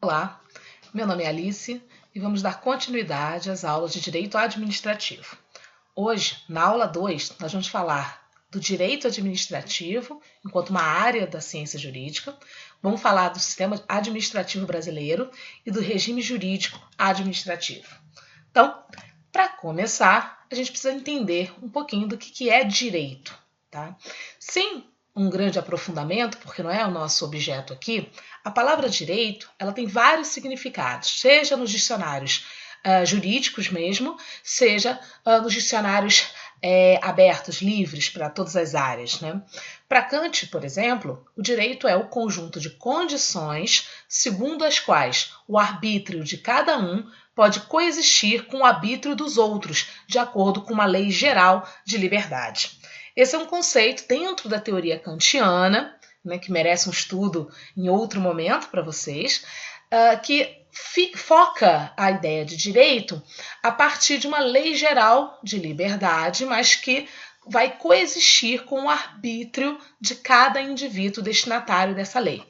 Olá, meu nome é Alice e vamos dar continuidade às aulas de Direito Administrativo. Hoje, na aula 2, nós vamos falar do Direito Administrativo enquanto uma área da ciência jurídica, vamos falar do Sistema Administrativo Brasileiro e do Regime Jurídico Administrativo. Então, para começar, a gente precisa entender um pouquinho do que é direito, tá? Sem um grande aprofundamento, porque não é o nosso objeto aqui, a palavra direito ela tem vários significados, seja nos dicionários jurídicos mesmo, seja nos dicionários abertos, livres para todas as áreas, né? Para Kant, por exemplo, o direito é o conjunto de condições segundo as quais o arbítrio de cada um pode coexistir com o arbítrio dos outros, de acordo com uma lei geral de liberdade. Esse é um conceito dentro da teoria kantiana, né, que merece um estudo em outro momento para vocês, que foca a ideia de direito a partir de uma lei geral de liberdade, mas que vai coexistir com o arbítrio de cada indivíduo destinatário dessa lei.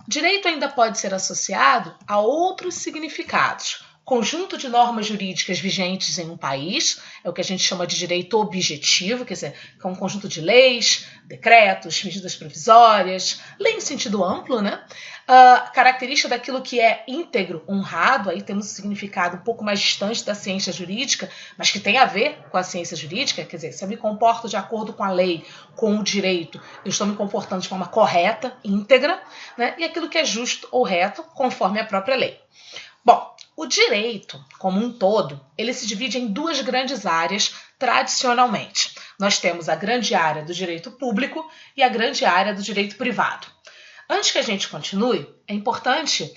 Direito ainda pode ser associado a outros significados. Conjunto de normas jurídicas vigentes em um país, é o que a gente chama de direito objetivo, quer dizer, é um conjunto de leis, decretos, medidas provisórias, lei em sentido amplo, né? Característica daquilo que é íntegro, honrado, aí temos um significado um pouco mais distante da ciência jurídica, mas que tem a ver com a ciência jurídica, quer dizer, se eu me comporto de acordo com a lei, com o direito, eu estou me comportando de forma correta, íntegra, né? E aquilo que é justo ou reto, conforme a própria lei. Bom, o direito, como um todo, ele se divide em duas grandes áreas tradicionalmente. Nós temos a grande área do direito público e a grande área do direito privado. Antes que a gente continue, é importante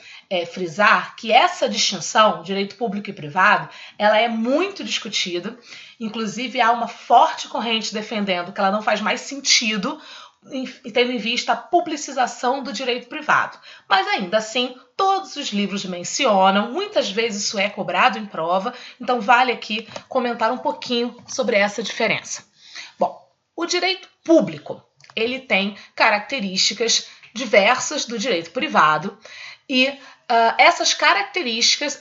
frisar que essa distinção, direito público e privado, ela é muito discutida. Inclusive, há uma forte corrente defendendo que ela não faz mais sentido tendo em vista a publicização do direito privado. Mas ainda assim, todos os livros mencionam, muitas vezes isso é cobrado em prova, então vale aqui comentar um pouquinho sobre essa diferença. Bom, o direito público, ele tem características diversas do direito privado e essas características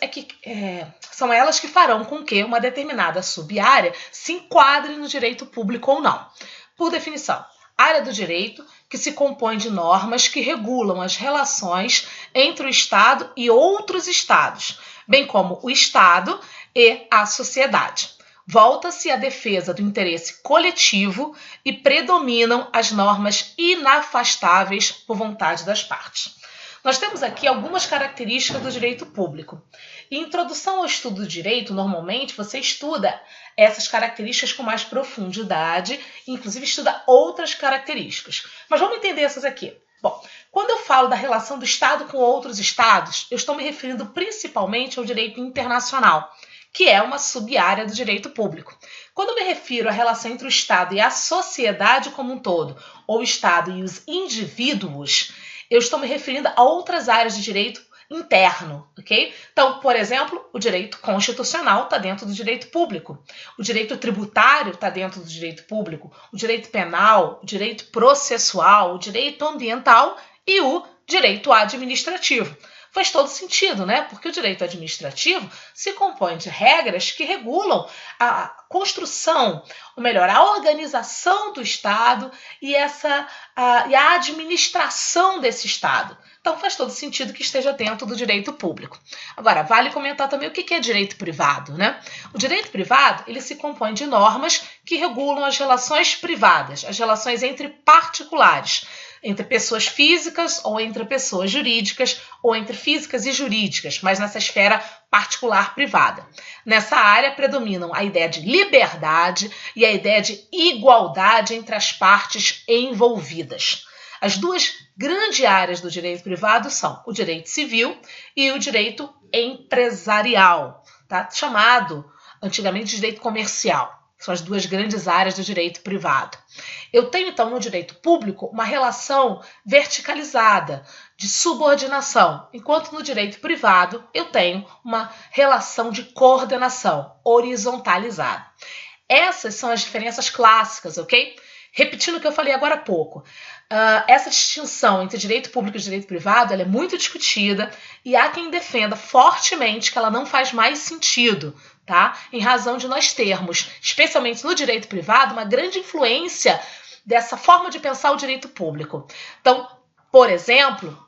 são elas que farão com que uma determinada sub-área se enquadre no direito público ou não. Por definição, área do direito que se compõe de normas que regulam as relações entre o Estado e outros Estados, bem como o Estado e a sociedade. Volta-se à defesa do interesse coletivo e predominam as normas inafastáveis por vontade das partes. Nós temos aqui algumas características do direito público. Em introdução ao estudo do direito, normalmente você estuda essas características com mais profundidade, inclusive estuda outras características. Mas vamos entender essas aqui. Bom, quando eu falo da relação do Estado com outros Estados, eu estou me referindo principalmente ao direito internacional, que é uma sub-área do direito público. Quando eu me refiro à relação entre o Estado e a sociedade como um todo, ou o Estado e os indivíduos, eu estou me referindo a outras áreas de direito interno, ok? Então, por exemplo, o direito constitucional está dentro do direito público, o direito tributário está dentro do direito público, o direito penal, o direito processual, o direito ambiental e o direito administrativo. Faz todo sentido, né? Porque o direito administrativo se compõe de regras que regulam a construção, ou melhor, a organização do Estado e a administração desse Estado. Então faz todo sentido que esteja dentro do direito público. Agora, vale comentar também o que é direito privado, né? O direito privado, ele se compõe de normas que regulam as relações privadas, as relações entre particulares, entre pessoas físicas ou entre pessoas jurídicas ou entre físicas e jurídicas, mas nessa esfera particular privada. Nessa área predominam a ideia de liberdade e a ideia de igualdade entre as partes envolvidas. As duas grandes áreas do direito privado são o direito civil e o direito empresarial, tá? Chamado antigamente de direito comercial. São as duas grandes áreas do direito privado. Eu tenho, então, no direito público, uma relação verticalizada, de subordinação, enquanto no direito privado eu tenho uma relação de coordenação horizontalizada. Essas são as diferenças clássicas, ok? Repetindo o que eu falei agora há pouco. essa distinção entre direito público e direito privado ela é muito discutida e há quem defenda fortemente que ela não faz mais sentido, tá? Em razão de nós termos, especialmente no direito privado, uma grande influência dessa forma de pensar o direito público. Então, por exemplo,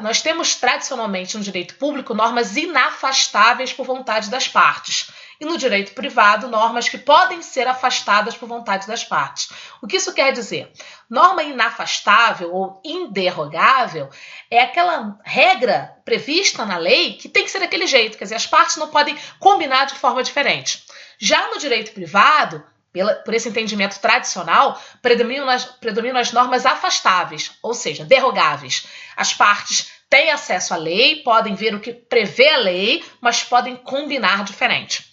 nós temos tradicionalmente no direito público normas inafastáveis por vontade das partes. E no direito privado, normas que podem ser afastadas por vontade das partes. O que isso quer dizer? Norma inafastável ou inderrogável é aquela regra prevista na lei que tem que ser daquele jeito, quer dizer, as partes não podem combinar de forma diferente. Já no direito privado, por esse entendimento tradicional, predominam as normas afastáveis, ou seja, derrogáveis. As partes têm acesso à lei, podem ver o que prevê a lei, mas podem combinar diferente.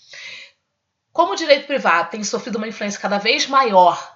Como o direito privado tem sofrido uma influência cada vez maior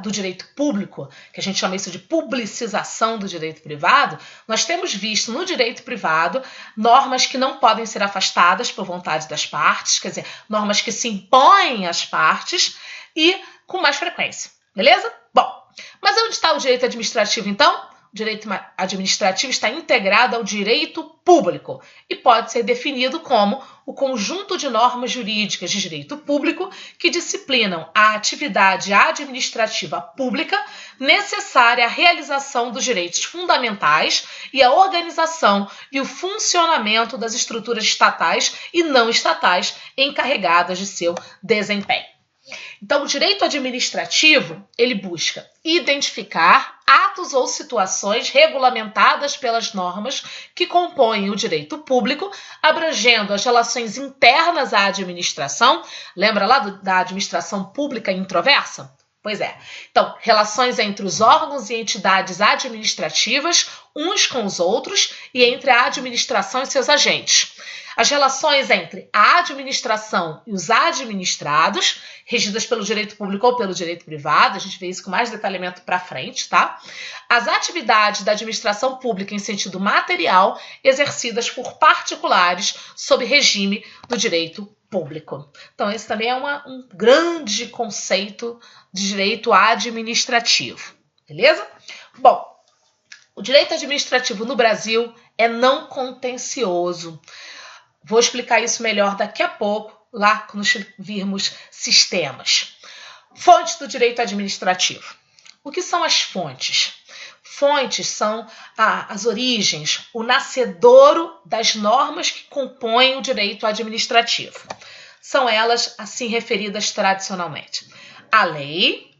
do direito público, que a gente chama isso de publicização do direito privado, nós temos visto no direito privado normas que não podem ser afastadas por vontade das partes, quer dizer, normas que se impõem às partes e com mais frequência, beleza? Bom, mas onde está o direito administrativo então? O direito administrativo está integrado ao direito público e pode ser definido como o conjunto de normas jurídicas de direito público que disciplinam a atividade administrativa pública necessária à realização dos direitos fundamentais e à organização e o funcionamento das estruturas estatais e não estatais encarregadas de seu desempenho. Então, o direito administrativo, ele busca identificar atos ou situações regulamentadas pelas normas que compõem o direito público, abrangendo as relações internas à administração. Lembra lá da administração pública introversa? Pois é. Então, relações entre os órgãos e entidades administrativas, uns com os outros, e entre a administração e seus agentes. As relações entre a administração e os administrados, regidas pelo direito público ou pelo direito privado, a gente vê isso com mais detalhamento para frente, tá? As atividades da administração pública em sentido material, exercidas por particulares sob regime do direito público. Então, esse também é um grande conceito de direito administrativo, beleza? Bom, o direito administrativo no Brasil é não contencioso. Vou explicar isso melhor daqui a pouco, lá quando virmos sistemas. Fontes do direito administrativo. O que são as fontes? Fontes são as origens, o nascedouro das normas que compõem o direito administrativo. São elas assim referidas tradicionalmente: a lei,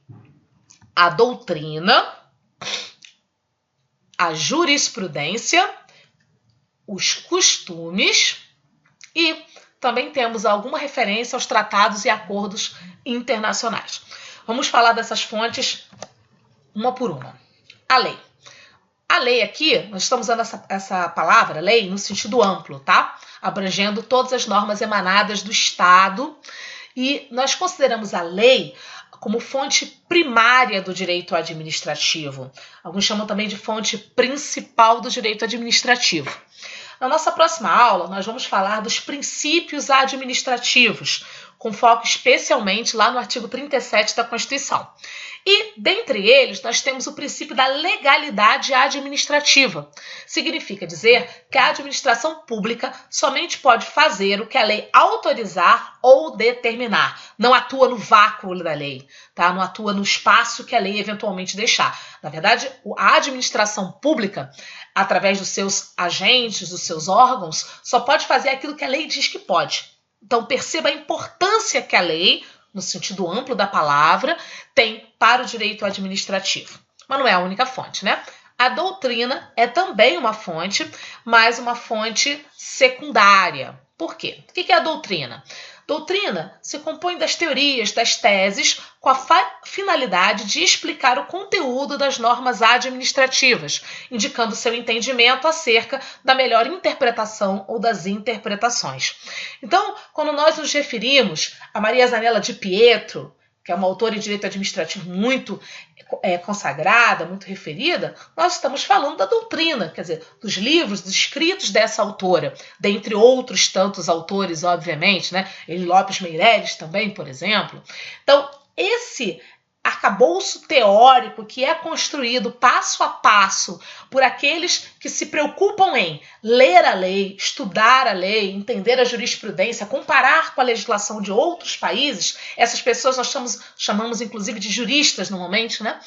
a doutrina, a jurisprudência, os costumes e também temos alguma referência aos tratados e acordos internacionais. Vamos falar dessas fontes uma por uma. A lei. A lei aqui, nós estamos usando essa palavra, lei, no sentido amplo, tá? Abrangendo todas as normas emanadas do Estado. E nós consideramos a lei como fonte primária do direito administrativo. Alguns chamam também de fonte principal do direito administrativo. Na nossa próxima aula, nós vamos falar dos princípios administrativos, com foco especialmente lá no artigo 37 da Constituição. E, dentre eles, nós temos o princípio da legalidade administrativa. Significa dizer que a administração pública somente pode fazer o que a lei autorizar ou determinar. Não atua no vácuo da lei, tá? Não atua no espaço que a lei eventualmente deixar. Na verdade, a administração pública, através dos seus agentes, dos seus órgãos, só pode fazer aquilo que a lei diz que pode. Então, perceba a importância que a lei, no sentido amplo da palavra, tem para o direito administrativo. Mas não é a única fonte, né? A doutrina é também uma fonte, mas uma fonte secundária. Por quê? O que é a doutrina? Doutrina se compõe das teorias, das teses, com a finalidade de explicar o conteúdo das normas administrativas, indicando seu entendimento acerca da melhor interpretação ou das interpretações. Então, quando nós nos referimos a Maria Zanella de Pietro, que é uma autora em direito administrativo muito consagrada, muito referida, nós estamos falando da doutrina, quer dizer, dos livros, dos escritos dessa autora, dentre outros tantos autores, obviamente, né? Eli Lopes Meireles também, por exemplo. Então, esse arcabouço teórico que é construído passo a passo por aqueles que se preocupam em ler a lei, estudar a lei, entender a jurisprudência, comparar com a legislação de outros países, essas pessoas nós chamamos inclusive de juristas normalmente, né?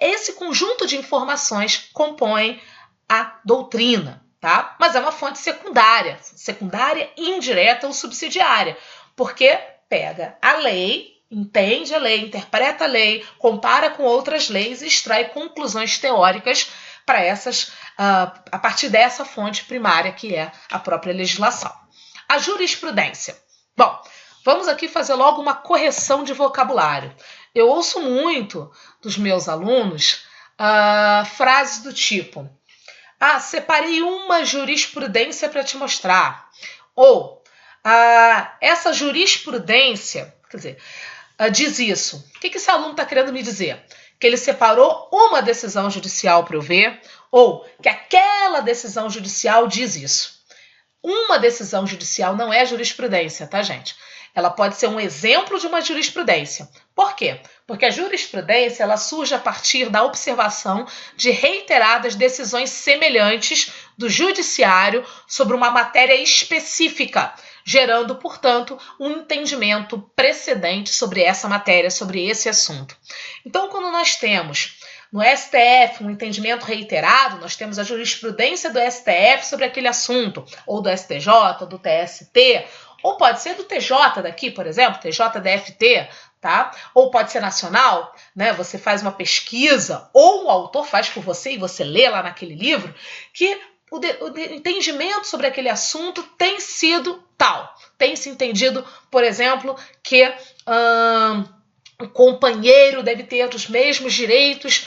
Esse conjunto de informações compõe a doutrina, tá? Mas é uma fonte secundária indireta ou subsidiária, porque pega a lei, entende a lei, interpreta a lei, compara com outras leis e extrai conclusões teóricas para essas, a partir dessa fonte primária que é a própria legislação. A jurisprudência. Bom, vamos aqui fazer logo uma correção de vocabulário. Eu ouço muito dos meus alunos frases do tipo: separei uma jurisprudência para te mostrar. Ou, essa jurisprudência, quer dizer, diz isso. O que esse aluno está querendo me dizer? Que ele separou uma decisão judicial para eu ver, ou que aquela decisão judicial diz isso. Uma decisão judicial não é jurisprudência, tá, gente? Ela pode ser um exemplo de uma jurisprudência. Por quê? Porque a jurisprudência ela surge a partir da observação de reiteradas decisões semelhantes do judiciário sobre uma matéria específica, gerando, portanto, um entendimento precedente sobre essa matéria, sobre esse assunto. Então, quando nós temos no STF um entendimento reiterado, nós temos a jurisprudência do STF sobre aquele assunto, ou do STJ, do TST, ou pode ser do TJ daqui, por exemplo, TJDFT, tá? Ou pode ser nacional, né? Você faz uma pesquisa, ou o autor faz por você e você lê lá naquele livro, que o entendimento sobre aquele assunto tem sido tal. Tem se entendido, por exemplo, que o companheiro deve ter os mesmos direitos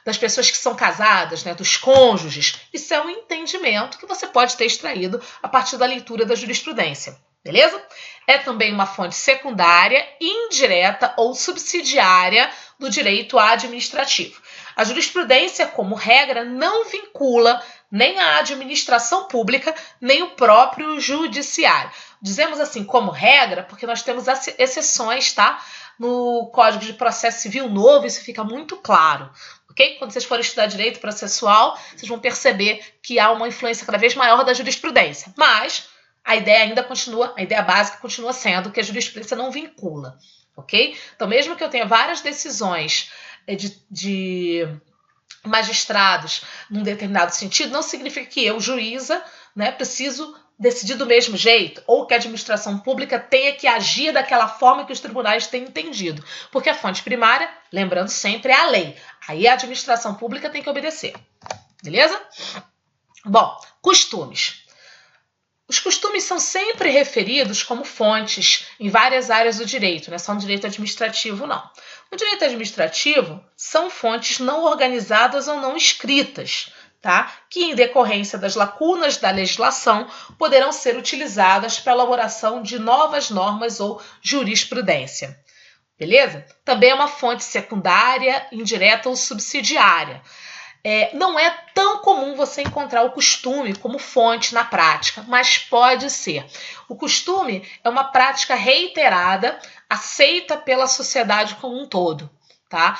das pessoas que são casadas, né, dos cônjuges. Isso é um entendimento que você pode ter extraído a partir da leitura da jurisprudência, beleza? É também uma fonte secundária, indireta ou subsidiária do direito administrativo. A jurisprudência, como regra, não vincula nem a administração pública, nem o próprio judiciário. Dizemos assim, como regra, porque nós temos exceções, tá? No Código de Processo Civil Novo, isso fica muito claro, ok? Quando vocês forem estudar direito processual, vocês vão perceber que há uma influência cada vez maior da jurisprudência. Mas a ideia básica continua sendo que a jurisprudência não vincula, ok? Então, mesmo que eu tenha várias decisões de magistrados num determinado sentido, não significa que eu, juíza, né, preciso decidir do mesmo jeito, ou que a administração pública tenha que agir daquela forma que os tribunais têm entendido. Porque a fonte primária, lembrando sempre, é a lei. Aí a administração pública tem que obedecer. Beleza? Bom, costumes. Os costumes são sempre referidos como fontes em várias áreas do direito, não é só no direito administrativo, não. No direito administrativo, são fontes não organizadas ou não escritas, tá? Que, em decorrência das lacunas da legislação, poderão ser utilizadas para a elaboração de novas normas ou jurisprudência. Beleza? Também é uma fonte secundária, indireta ou subsidiária. Não é tão comum você encontrar o costume como fonte na prática, mas pode ser. O costume é uma prática reiterada, aceita pela sociedade como um todo, tá?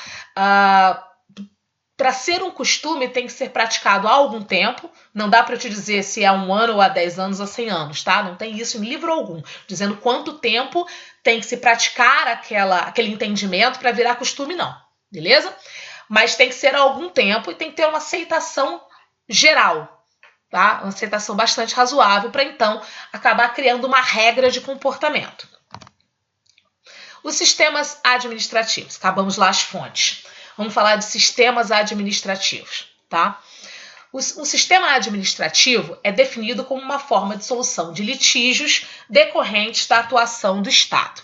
Para ser um costume, tem que ser praticado há algum tempo. Não dá para eu te dizer se é 1 ano, ou há 10 anos, ou 100 anos, tá? Não tem isso em livro algum, dizendo quanto tempo tem que se praticar aquele entendimento para virar costume, não. Beleza? Mas tem que ser há algum tempo e tem que ter uma aceitação geral, tá? Uma aceitação bastante razoável para, então, acabar criando uma regra de comportamento. Os sistemas administrativos. Acabamos lá as fontes. Vamos falar de sistemas administrativos, tá? O sistema administrativo é definido como uma forma de solução de litígios decorrentes da atuação do Estado.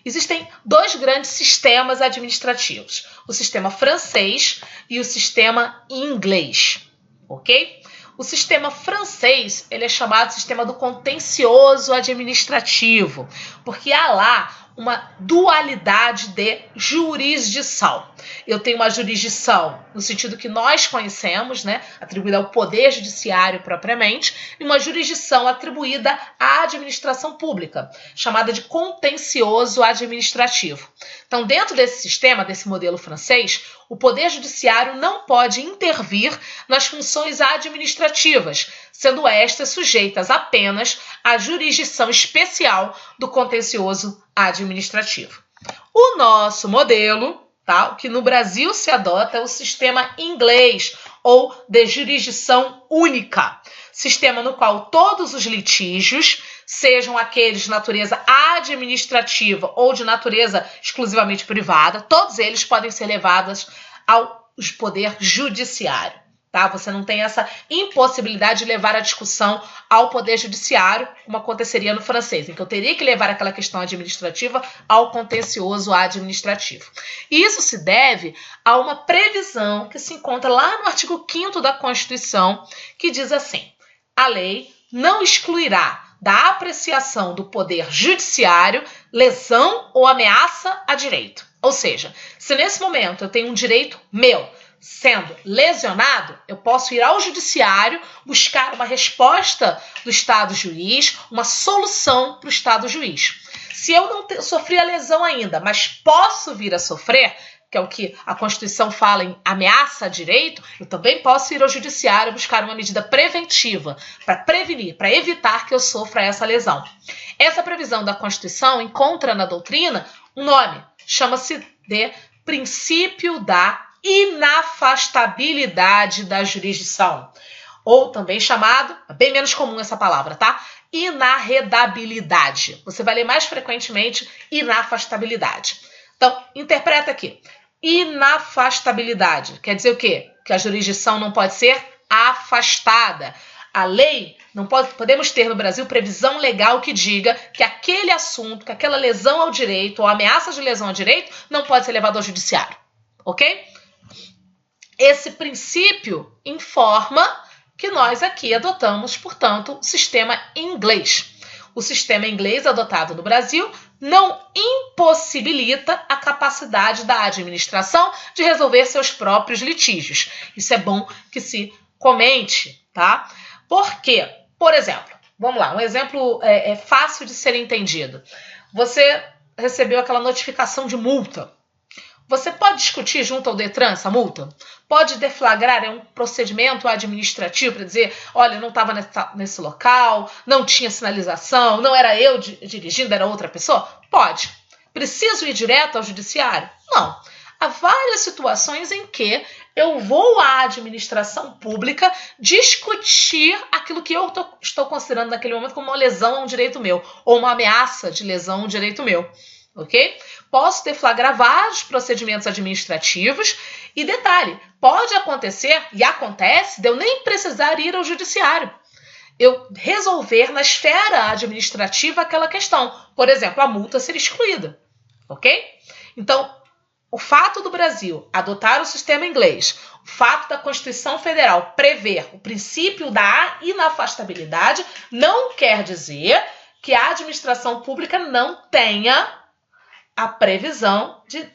Existem 2 grandes sistemas administrativos, o sistema francês e o sistema inglês, ok? O sistema francês ele é chamado de sistema do contencioso administrativo, porque há lá uma dualidade de jurisdição. Eu tenho uma jurisdição no sentido que nós conhecemos, né, atribuída ao poder judiciário propriamente, e uma jurisdição atribuída à administração pública, chamada de contencioso administrativo. Então, dentro desse sistema, desse modelo francês, o poder judiciário não pode intervir nas funções administrativas, sendo estas sujeitas apenas à jurisdição especial do contencioso administrativo. O nosso modelo, tá, o que no Brasil se adota, é o sistema inglês, ou de jurisdição única, sistema no qual todos os litígios, sejam aqueles de natureza administrativa ou de natureza exclusivamente privada, todos eles podem ser levados ao poder judiciário. Tá? Você não tem essa impossibilidade de levar a discussão ao poder judiciário, como aconteceria no francês, em que eu teria que levar aquela questão administrativa ao contencioso administrativo. E isso se deve a uma previsão que se encontra lá no artigo 5º da Constituição, que diz assim: a lei não excluirá da apreciação do poder judiciário lesão ou ameaça a direito. Ou seja, se nesse momento eu tenho um direito meu sendo lesionado, eu posso ir ao judiciário buscar uma resposta do Estado juiz, uma solução para o Estado juiz. Se eu não sofri a lesão ainda, mas posso vir a sofrer, que é o que a Constituição fala em ameaça a direito, eu também posso ir ao judiciário buscar uma medida preventiva para prevenir, para evitar que eu sofra essa lesão. Essa previsão da Constituição encontra na doutrina um nome, chama-se de princípio da inafastabilidade da jurisdição, ou também chamado, bem menos comum essa palavra, tá? Inarredabilidade. Você vai ler mais frequentemente inafastabilidade. Então, interpreta aqui. Inafastabilidade quer dizer o quê? Que a jurisdição não pode ser afastada. A lei, não podemos ter no Brasil previsão legal que diga que aquele assunto, que aquela lesão ao direito ou ameaça de lesão ao direito não pode ser levado ao judiciário. Ok? Esse princípio informa que nós aqui adotamos, portanto, o sistema inglês. O sistema inglês adotado no Brasil não impossibilita a capacidade da administração de resolver seus próprios litígios. Isso é bom que se comente, tá? Por quê? Por exemplo, vamos lá, um exemplo fácil de ser entendido. Você recebeu aquela notificação de multa. Você pode discutir junto ao Detran essa multa? Pode deflagrar um procedimento administrativo para dizer, olha, eu não estava nesse local, não tinha sinalização, não era eu dirigindo, era outra pessoa? Pode. Preciso ir direto ao judiciário? Não. Há várias situações em que eu vou à administração pública discutir aquilo que eu estou considerando naquele momento como uma lesão a um direito meu, ou uma ameaça de lesão a um direito meu. Ok? Posso deflagrar vários procedimentos administrativos e, detalhe, pode acontecer, e acontece, de eu nem precisar ir ao judiciário. Eu resolver na esfera administrativa aquela questão. Por exemplo, a multa ser excluída. Ok? Então, o fato do Brasil adotar o sistema inglês, o fato da Constituição Federal prever o princípio da inafastabilidade, não quer dizer que a administração pública não tenha a previsão de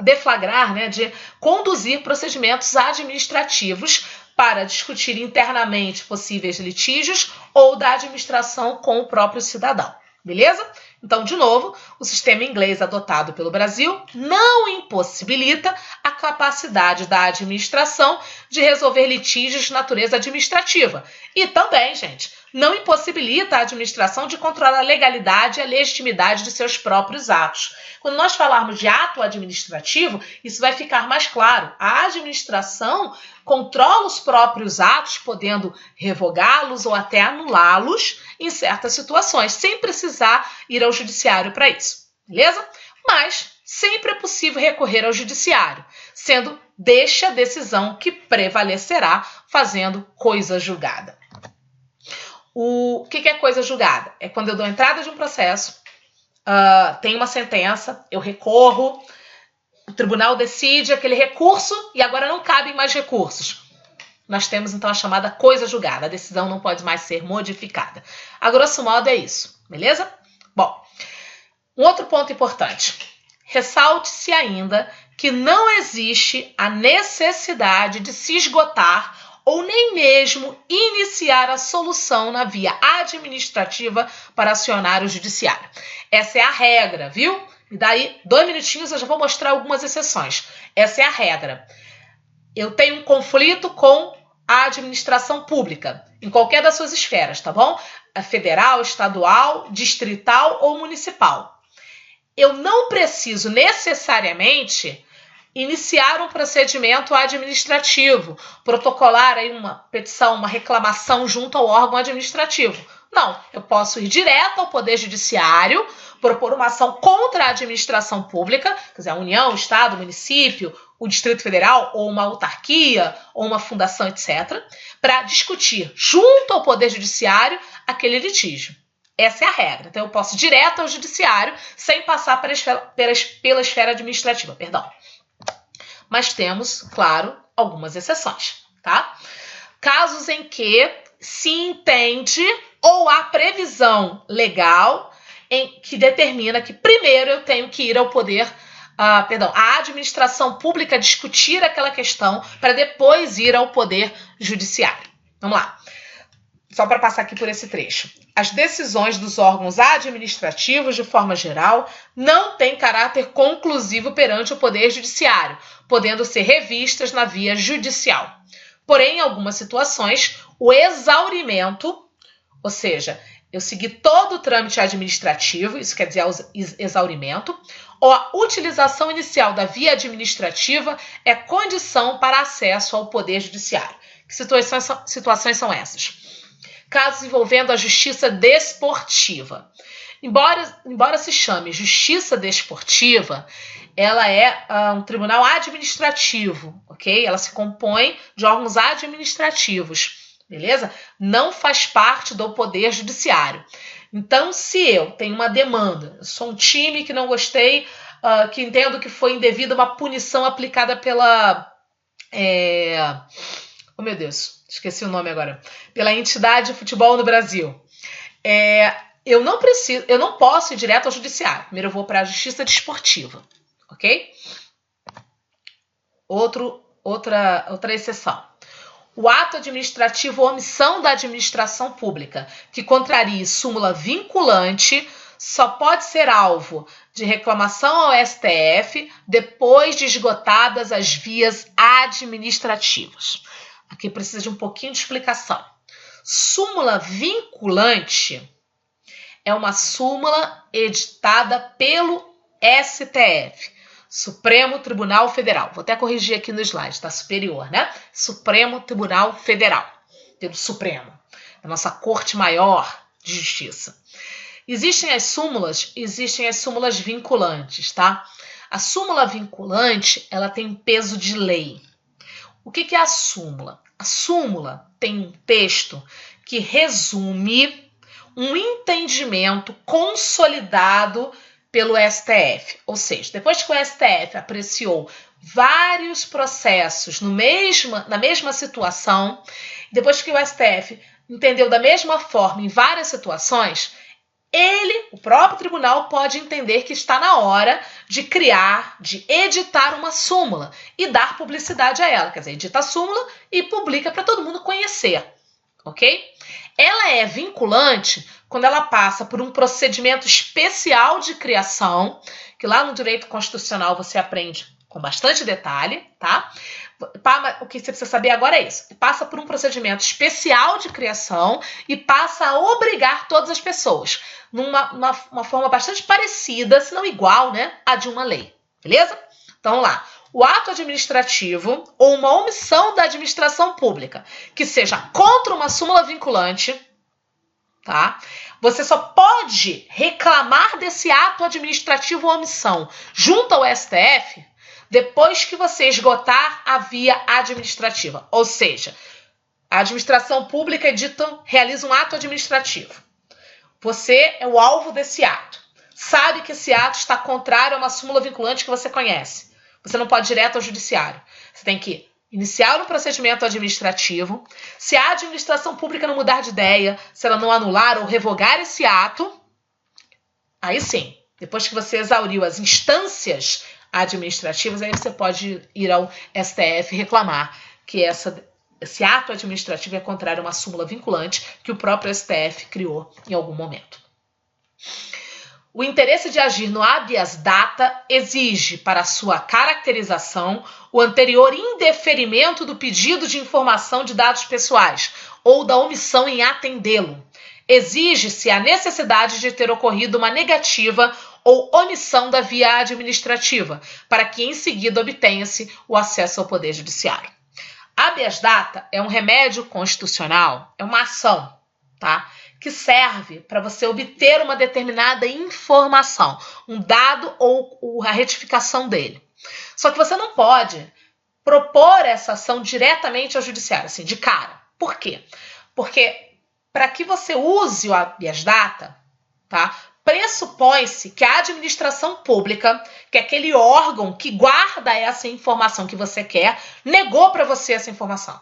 deflagrar, né, de conduzir procedimentos administrativos para discutir internamente possíveis litígios ou da administração com o próprio cidadão. Beleza? Então, de novo, o sistema inglês adotado pelo Brasil não impossibilita a capacidade da administração de resolver litígios de natureza administrativa. E também, gente, não impossibilita a administração de controlar a legalidade e a legitimidade de seus próprios atos. Quando nós falarmos de ato administrativo, isso vai ficar mais claro. A administração controla os próprios atos, podendo revogá-los ou até anulá-los em certas situações, sem precisar ir ao judiciário para isso. Beleza? Mas sempre é possível recorrer ao judiciário, sendo desta a decisão que prevalecerá, fazendo coisa julgada. O que é coisa julgada? É quando eu dou entrada de um processo, tem uma sentença, eu recorro, o tribunal decide aquele recurso e agora não cabem mais recursos. Nós temos então a chamada coisa julgada, a decisão não pode mais ser modificada. A grosso modo é isso, beleza? Bom, Um outro ponto importante. Ressalte-se ainda que não existe a necessidade de se esgotar ou nem mesmo iniciar a solução na via administrativa para acionar o judiciário. Essa é a regra, viu? E daí, 2 minutinhos, eu já vou mostrar algumas exceções. Essa é a regra. Eu tenho um conflito com a administração pública, em qualquer das suas esferas, tá bom? A federal, estadual, distrital ou municipal. Eu não preciso necessariamente iniciar um procedimento administrativo, protocolar aí uma petição, uma reclamação junto ao órgão administrativo. Não, eu posso ir direto ao Poder Judiciário, propor uma ação contra a administração pública, quer dizer, a União, o Estado, o município, o Distrito Federal, ou uma autarquia, ou uma fundação, etc., para discutir junto ao Poder Judiciário aquele litígio. Essa é a regra. Então, eu posso ir direto ao Judiciário sem passar pela esfera administrativa, perdão. Mas temos, claro, algumas exceções, tá? Casos em que se entende ou há previsão legal que determina que primeiro eu tenho que ir ao a administração pública discutir aquela questão para depois ir ao Poder Judiciário. Vamos lá. Só para passar aqui por esse trecho. As decisões dos órgãos administrativos, de forma geral, não têm caráter conclusivo perante o Poder Judiciário, podendo ser revistas na via judicial. Porém, em algumas situações, o exaurimento, ou seja, eu segui todo o trâmite administrativo, isso quer dizer exaurimento, ou a utilização inicial da via administrativa é condição para acesso ao Poder Judiciário. Que situações são essas? Casos envolvendo a justiça desportiva. Embora se chame justiça desportiva, ela é um tribunal administrativo, ok? Ela se compõe de órgãos administrativos, beleza? Não faz parte do Poder Judiciário. Então, se eu tenho uma demanda, sou um time que não gostei, que entendo que foi indevida uma punição aplicada pela... Oh, meu Deus, esqueci o nome agora. Pela entidade de futebol no Brasil. Eu não posso ir direto ao judiciário. Primeiro eu vou para a justiça desportiva, ok? Outra exceção. O ato administrativo ou omissão da administração pública que contrarie súmula vinculante só pode ser alvo de reclamação ao STF depois de esgotadas as vias administrativas. Aqui precisa de um pouquinho de explicação. Súmula vinculante é uma súmula editada pelo STF, Supremo Tribunal Federal. Vou até corrigir aqui no slide, tá? Superior, né? Supremo Tribunal Federal, pelo Supremo, a nossa Corte Maior de Justiça. Existem as súmulas vinculantes, tá? A súmula vinculante, ela tem peso de lei. O que é a súmula? A súmula tem um texto que resume um entendimento consolidado pelo STF. Ou seja, depois que o STF apreciou vários processos na mesma situação, depois que o STF entendeu da mesma forma em várias situações, o próprio tribunal pode entender que está na hora de editar uma súmula e dar publicidade a ela. Quer dizer, edita a súmula e publica para todo mundo conhecer, ok? Ela é vinculante quando ela passa por um procedimento especial de criação, que lá no direito constitucional você aprende com bastante detalhe, tá? O que você precisa saber agora é isso. Passa por um procedimento especial de criação e passa a obrigar todas as pessoas, numa forma bastante parecida, se não igual, né, à de uma lei. Beleza? Então, vamos lá. O ato administrativo ou uma omissão da administração pública que seja contra uma súmula vinculante, tá? Você só pode reclamar desse ato administrativo ou omissão junto ao STF depois que você esgotar a via administrativa. Ou seja, a administração pública realiza um ato administrativo. Você é o alvo desse ato. Sabe que esse ato está contrário a uma súmula vinculante que você conhece. Você não pode ir direto ao judiciário. Você tem que iniciar um procedimento administrativo. Se a administração pública não mudar de ideia, se ela não anular ou revogar esse ato, aí sim, Depois que você exauriu as instâncias administrativas, aí você pode ir ao STF reclamar que esse ato administrativo é contrário a uma súmula vinculante que o próprio STF criou em algum momento. O interesse de agir no habeas data exige, para sua caracterização, o anterior indeferimento do pedido de informação de dados pessoais ou da omissão em atendê-lo. Exige-se a necessidade de ter ocorrido uma negativa ou omissão da via administrativa, para que em seguida obtenha-se o acesso ao Poder Judiciário. Habeas data é um remédio constitucional, é uma ação, tá? Que serve para você obter uma determinada informação, um dado ou a retificação dele. Só que você não pode propor essa ação diretamente ao judiciário, assim, de cara. Por quê? Porque para que você use o habeas data, tá? Pressupõe-se que a administração pública, que é aquele órgão que guarda essa informação que você quer, negou para você essa informação.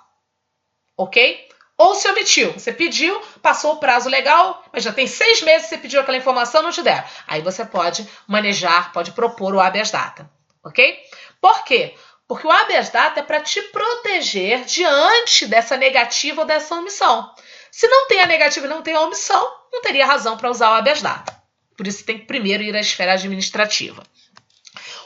Ok? Ou se omitiu. Você pediu, passou o prazo legal, mas já tem 6 meses que você pediu aquela informação, não te deram. Aí você pode manejar, pode propor o habeas data. Ok? Por quê? Porque o habeas data é para te proteger diante dessa negativa ou dessa omissão. Se não tem a negativa e não tem a omissão, não teria razão para usar o habeas data. Por isso tem que primeiro ir à esfera administrativa.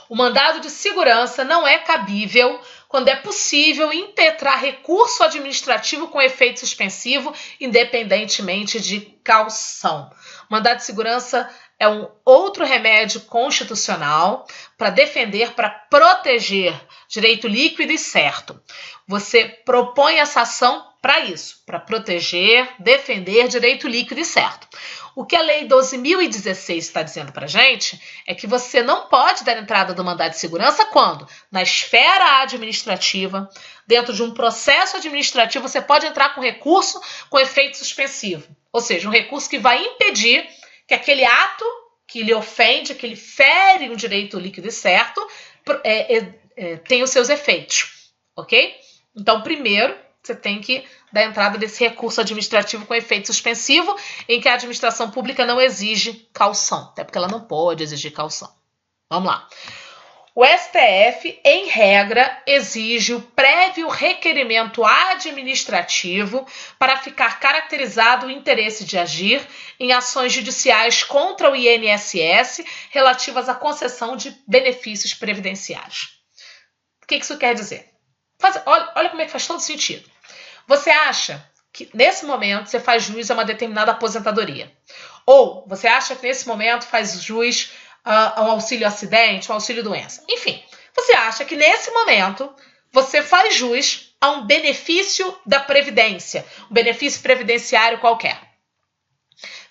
O mandado de segurança não é cabível quando é possível impetrar recurso administrativo com efeito suspensivo, independentemente de caução. Mandado de segurança é um outro remédio constitucional para defender, para proteger direito líquido e certo. Você propõe essa ação para isso, para proteger, defender direito líquido e certo. O que a Lei 12.016 está dizendo para a gente é que você não pode dar entrada do mandado de segurança quando, na esfera administrativa, dentro de um processo administrativo, você pode entrar com recurso com efeito suspensivo. Ou seja, um recurso que vai impedir que aquele ato que lhe ofende, que lhe fere um direito líquido e certo, tenha os seus efeitos. Ok? Então, primeiro, você tem que dar entrada desse recurso administrativo com efeito suspensivo, em que a administração pública não exige caução, até porque ela não pode exigir caução. Vamos lá. O STF, em regra, exige o prévio requerimento administrativo para ficar caracterizado o interesse de agir em ações judiciais contra o INSS relativas à concessão de benefícios previdenciários. O que isso quer dizer? Olha como é que faz todo sentido. Você acha que nesse momento você faz jus a uma determinada aposentadoria. Ou você acha que nesse momento faz jus a um auxílio acidente, um auxílio doença. Enfim, você acha que nesse momento você faz jus a um benefício da Previdência, um benefício previdenciário qualquer.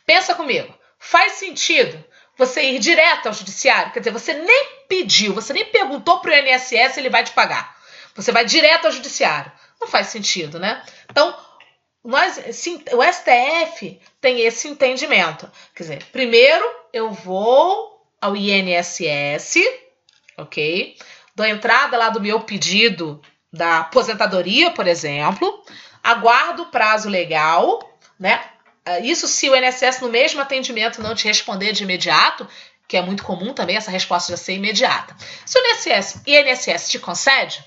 Pensa comigo, faz sentido você ir direto ao judiciário? Quer dizer, você nem pediu, você nem perguntou para o INSS se ele vai te pagar. Você vai direto ao judiciário. Não faz sentido, né? Então, o STF tem esse entendimento. Quer dizer, primeiro eu vou ao INSS, ok? Dou entrada lá do meu pedido da aposentadoria, por exemplo, aguardo o prazo legal, né? Isso se o INSS no mesmo atendimento não te responder de imediato, que é muito comum também essa resposta já ser imediata. Se o INSS te concede,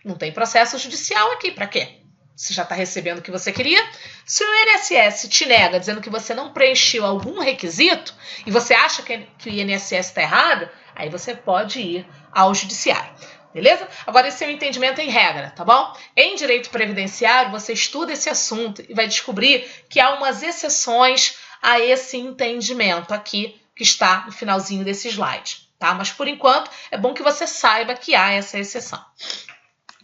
não tem processo judicial aqui, para quê? Você já está recebendo o que você queria. Se o INSS te nega, dizendo que você não preencheu algum requisito, e você acha que o INSS está errado, aí você pode ir ao judiciário. Beleza? Agora, esse é o entendimento em regra, tá bom? Em direito previdenciário, você estuda esse assunto e vai descobrir que há umas exceções a esse entendimento aqui, que está no finalzinho desse slide, tá? Mas, por enquanto, é bom que você saiba que há essa exceção.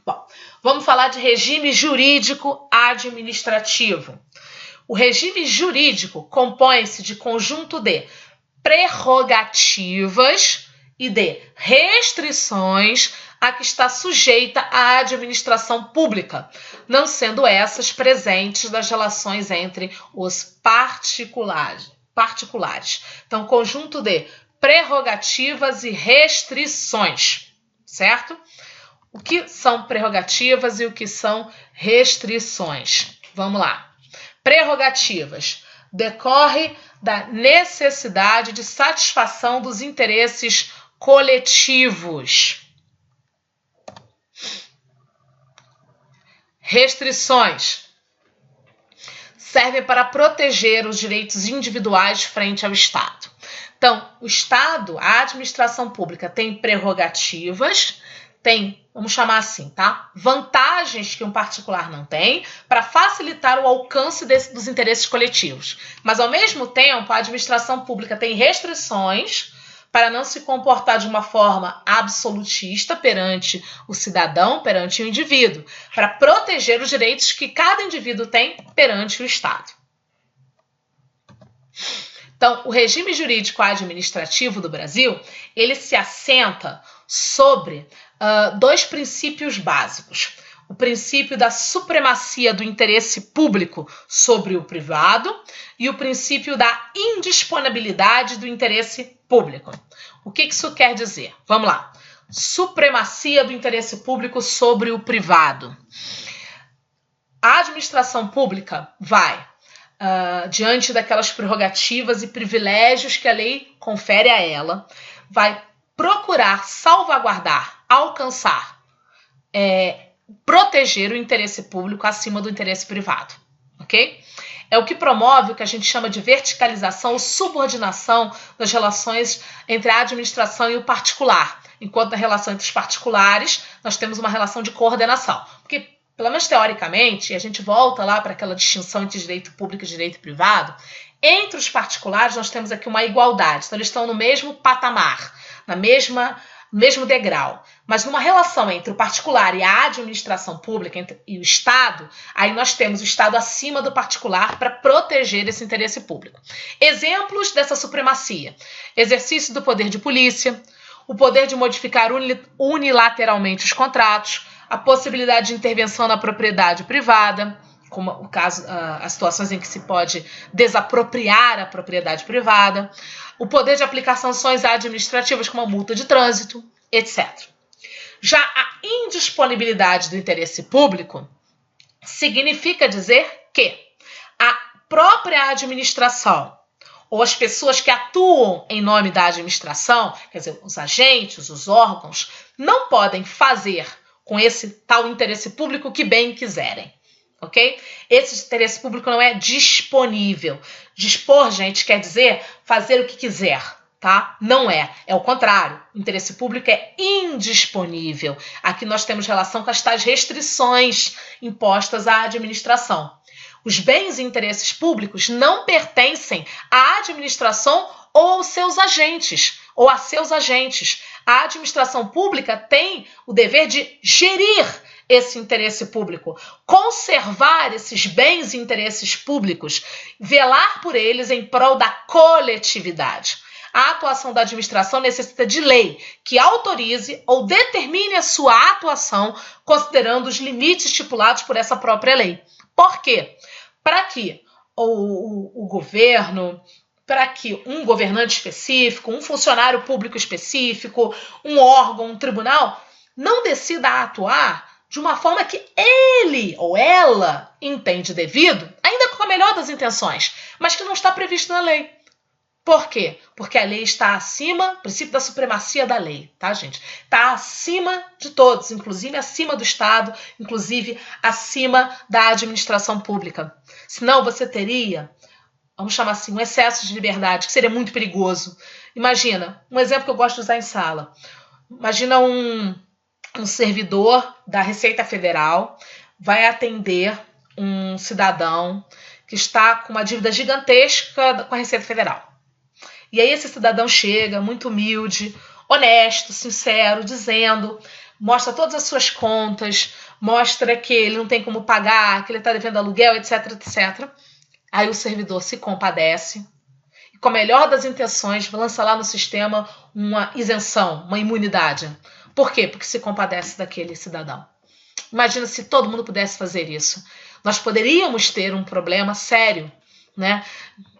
Bom, vamos falar de regime jurídico administrativo. O regime jurídico compõe-se de conjunto de prerrogativas e de restrições a que está sujeita a administração pública, não sendo essas presentes nas relações entre os particulares. Então, conjunto de prerrogativas e restrições, certo? O que são prerrogativas e o que são restrições? Vamos lá. Prerrogativas. Decorre da necessidade de satisfação dos interesses coletivos. Restrições servem para proteger os direitos individuais frente ao Estado. Então, o Estado, a administração pública, tem prerrogativas, tem, vamos chamar assim, tá? Vantagens que um particular não tem para facilitar o alcance dos interesses coletivos. Mas, ao mesmo tempo, a administração pública tem restrições para não se comportar de uma forma absolutista perante o cidadão, perante o indivíduo, para proteger os direitos que cada indivíduo tem perante o Estado. Então, o regime jurídico administrativo do Brasil, ele se assenta sobre dois princípios básicos. O princípio da supremacia do interesse público sobre o privado e o princípio da indisponibilidade do interesse público. O que isso quer dizer? Vamos lá. Supremacia do interesse público sobre o privado. A administração pública vai, diante daquelas prerrogativas e privilégios que a lei confere a ela, vai procurar salvaguardar, alcançar, proteger o interesse público acima do interesse privado, ok? É o que promove o que a gente chama de verticalização ou subordinação das relações entre a administração e o particular, enquanto na relação entre os particulares nós temos uma relação de coordenação, porque, pelo menos teoricamente, a gente volta lá para aquela distinção entre direito público e direito privado, entre os particulares nós temos aqui uma igualdade, então eles estão no mesmo patamar, na mesmo degrau, mas numa relação entre o particular e a administração pública e o Estado, aí nós temos o Estado acima do particular para proteger esse interesse público. Exemplos dessa supremacia: exercício do poder de polícia, o poder de modificar unilateralmente os contratos, a possibilidade de intervenção na propriedade privada, como o caso, as situações em que se pode desapropriar a propriedade privada, o poder de aplicar sanções administrativas como a multa de trânsito, etc. Já a indisponibilidade do interesse público significa dizer que a própria administração ou as pessoas que atuam em nome da administração, quer dizer, os agentes, os órgãos, não podem fazer com esse tal interesse público o que bem quiserem. Ok? Esse interesse público não é disponível. Dispor, gente, quer dizer fazer o que quiser, tá? Não é. É o contrário. O interesse público é indisponível. Aqui nós temos relação com as tais restrições impostas à administração. Os bens e interesses públicos não pertencem à administração ou aos seus agentes, ou a seus agentes. A administração pública tem o dever de gerir esse interesse público, conservar esses bens e interesses públicos, velar por eles em prol da coletividade. A atuação da administração necessita de lei que autorize ou determine a sua atuação considerando os limites estipulados por essa própria lei. Por quê? Para que o governo, para que um governante específico, um funcionário público específico, um órgão, um tribunal, não decida atuar de uma forma que ele ou ela entende devido, ainda com a melhor das intenções, mas que não está previsto na lei. Por quê? Porque a lei está acima, o princípio da supremacia da lei, tá, gente? Está acima de todos, inclusive acima do Estado, inclusive acima da administração pública. Senão você teria, vamos chamar assim, um excesso de liberdade, que seria muito perigoso. Imagina, um exemplo que eu gosto de usar em sala. Imagina um servidor da Receita Federal vai atender um cidadão que está com uma dívida gigantesca com a Receita Federal. E aí esse cidadão chega, muito humilde, honesto, sincero, dizendo, mostra todas as suas contas, mostra que ele não tem como pagar, que ele está devendo aluguel, etc, etc. Aí o servidor se compadece e, com a melhor das intenções, lança lá no sistema uma isenção, uma imunidade. Por quê? Porque se compadece daquele cidadão. Imagina se todo mundo pudesse fazer isso. Nós poderíamos ter um problema sério, né,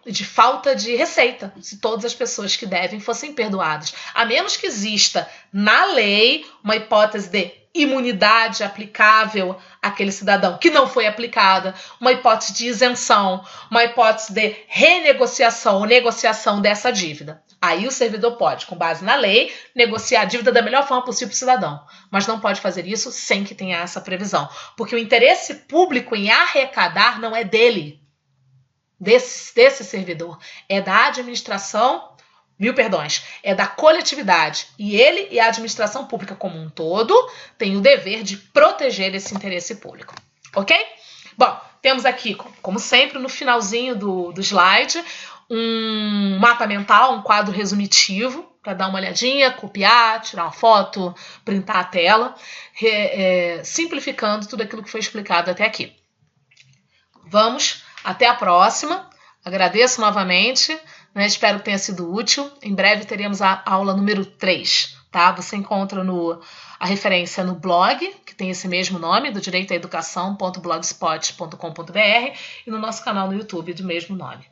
de falta de receita, se todas as pessoas que devem fossem perdoadas. A menos que exista na lei uma hipótese de imunidade aplicável àquele cidadão que não foi aplicada, uma hipótese de isenção, uma hipótese de renegociação ou negociação dessa dívida. Aí o servidor pode, com base na lei, negociar a dívida da melhor forma possível para o cidadão, mas não pode fazer isso sem que tenha essa previsão, porque o interesse público em arrecadar não é dele, desse servidor, é da administração, é da coletividade. E ele e a administração pública como um todo têm o dever de proteger esse interesse público. Ok? Bom, temos aqui, como sempre, no finalzinho do slide, um mapa mental, um quadro resumitivo, para dar uma olhadinha, copiar, tirar uma foto, printar a tela, simplificando tudo aquilo que foi explicado até aqui. Vamos, até a próxima. Agradeço novamente. Espero que tenha sido útil. Em breve teremos a aula número 3. Tá? Você encontra a referência no blog, que tem esse mesmo nome, do direitoaeducação.blogspot.com.br, e no nosso canal no YouTube do mesmo nome.